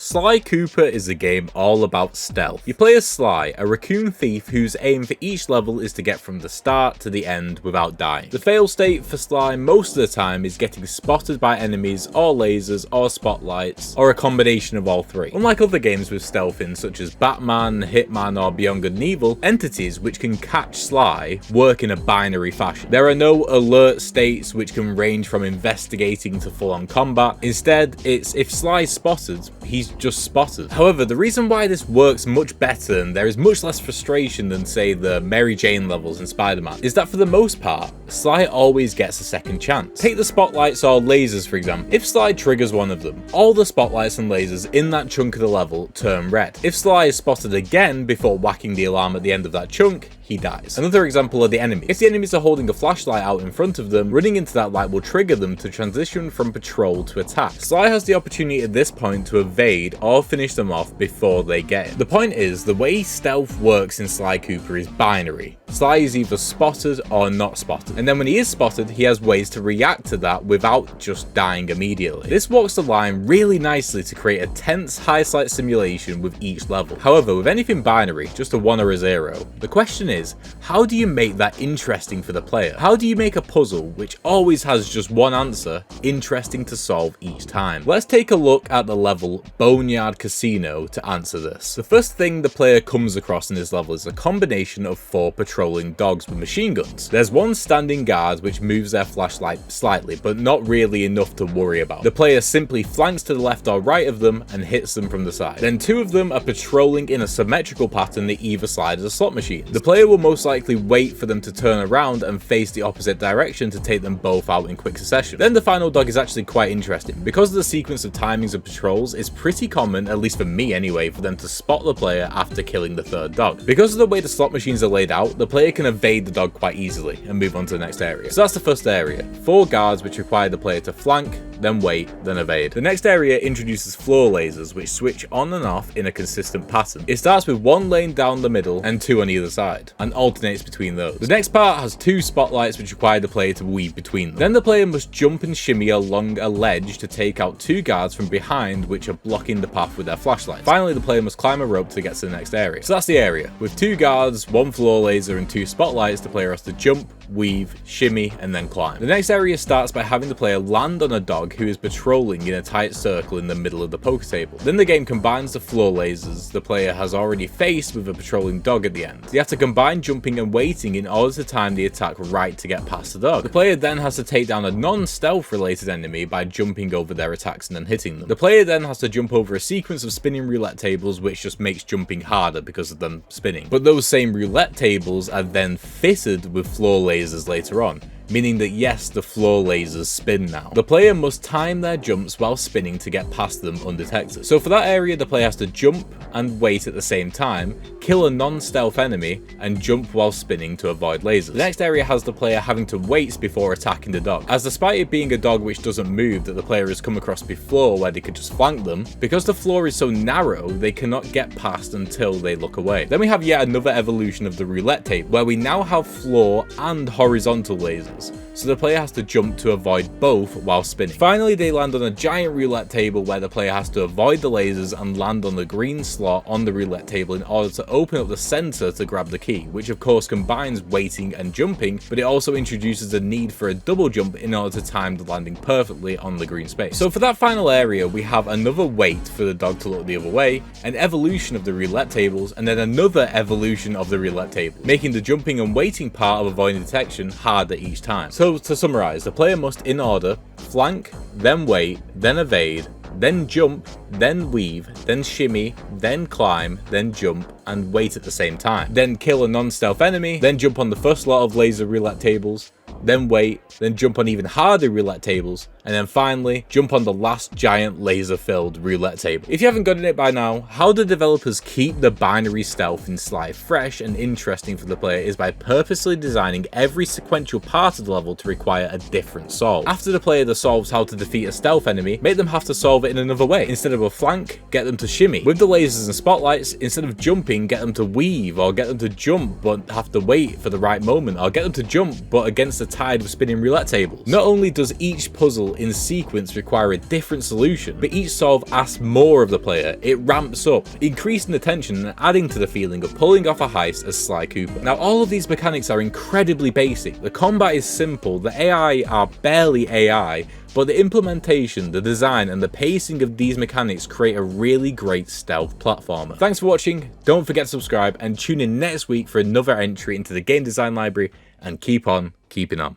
Sly Cooper is a game all about stealth. You play as Sly, a raccoon thief whose aim for each level is to get from the start to the end without dying. The fail state for Sly most of the time is getting spotted by enemies or lasers or spotlights or a combination of all three. Unlike other games with stealth in such as Batman, Hitman or Beyond Good and Evil, entities which can catch Sly work in a binary fashion. There are no alert states which can range from investigating to full-on combat. Instead, it's if Sly's spotted, he's just spotted. However, the reason why this works much better and there is much less frustration than say the Mary Jane levels in Spider-Man is that for the most part, Sly always gets a second chance. Take the spotlights or lasers for example. If Sly triggers one of them, all the spotlights and lasers in that chunk of the level turn red. If Sly is spotted again before whacking the alarm at the end of that chunk, he dies. Another example are the enemies. If the enemies are holding a flashlight out in front of them, running into that light will trigger them to transition from patrol to attack. Sly has the opportunity at this point to evade or finish them off before they get it. The point is, the way stealth works in Sly Cooper is binary. Sly is either spotted or not spotted, and then when he is spotted, he has ways to react to that without just dying immediately. This walks the line really nicely to create a tense high-slide simulation with each level. However, with anything binary, just a 1 or a 0, the question is, how do you make that interesting for the player? How do you make a puzzle, which always has just one answer, interesting to solve each time? Let's take a look at the level Boneyard Casino to answer this. The first thing the player comes across in this level is a combination of 4 patrolling dogs with machine guns. There's one standing guard which moves their flashlight slightly, but not really enough to worry about. The player simply flanks to the left or right of them and hits them from the side. Then 2 of them are patrolling in a symmetrical pattern that either side is a slot machine. The player will most likely wait for them to turn around and face the opposite direction to take them both out in quick succession. Then the final dog is actually quite interesting. Because of the sequence of timings of patrols, it's pretty common, at least for me anyway, for them to spot the player after killing the 3rd dog. Because of the way the slot machines are laid out, the player can evade the dog quite easily and move on to the next area. So that's the first area. 4 guards which require the player to flank, then wait, then evade. The next area introduces floor lasers which switch on and off in a consistent pattern. It starts with 1 lane down the middle and 2 on either side, and alternates between those. The next part has 2 spotlights which require the player to weave between them. Then the player must jump and shimmy along a ledge to take out 2 guards from behind which are blocking the path with their flashlights. Finally, the player must climb a rope to get to the next area. So that's the area. With 2 guards, 1 floor laser and 2 spotlights, the player has to jump, weave, shimmy, and then climb. The next area starts by having the player land on a dog who is patrolling in a tight circle in the middle of the poker table. Then the game combines the floor lasers the player has already faced with a patrolling dog at the end. You have to combine jumping and waiting in order to time the attack right to get past the dog. The player then has to take down a non-stealth related enemy by jumping over their attacks and then hitting them. The player then has to jump over a sequence of spinning roulette tables which just makes jumping harder because of them spinning. But those same roulette tables are then fitted with floor lasers later on, meaning that yes, the floor lasers spin now. The player must time their jumps while spinning to get past them undetected. So for that area, the player has to jump and wait at the same time, kill a non-stealth enemy, and jump while spinning to avoid lasers. The next area has the player having to wait before attacking the dog. As despite it being a dog which doesn't move that the player has come across before where they could just flank them, because the floor is so narrow, they cannot get past until they look away. Then we have yet another evolution of the roulette tape, where we now have floor and horizontal lasers. So the player has to jump to avoid both while spinning. Finally, they land on a giant roulette table where the player has to avoid the lasers and land on the green slot on the roulette table in order to open up the center to grab the key, which of course combines waiting and jumping, but it also introduces the need for a double jump in order to time the landing perfectly on the green space. So for that final area, we have another wait for the dog to look the other way, an evolution of the roulette tables, and then another evolution of the roulette table, making the jumping and waiting part of avoiding detection harder each time. So to summarize, the player must in order flank, then wait, then evade, then jump, then weave, then shimmy, then climb, then jump, and wait at the same time. Then kill a non-stealth enemy, then jump on the first lot of laser roulette tables, then wait, then jump on even harder roulette tables, and then finally jump on the last giant laser-filled roulette table. If you haven't gotten it by now, how the developers keep the binary stealth in Sly fresh and interesting for the player is by purposely designing every sequential part of the level to require a different solve. After the player solves how to defeat a stealth enemy, make them have to solve it in another way. Instead of a flank, get them to shimmy. With the lasers and spotlights, instead of jumping, get them to weave, or get them to jump but have to wait for the right moment, or get them to jump but against against the tide of spinning roulette tables. Not only does each puzzle in sequence require a different solution, but each solve asks more of the player. It ramps up, increasing the tension and adding to the feeling of pulling off a heist as Sly Cooper. Now, all of these mechanics are incredibly basic. The combat is simple, the AI are barely AI, but the implementation, the design, and the pacing of these mechanics create a really great stealth platformer. Thanks for watching, don't forget to subscribe, and tune in next week for another entry into the game design library, and keep on keeping on.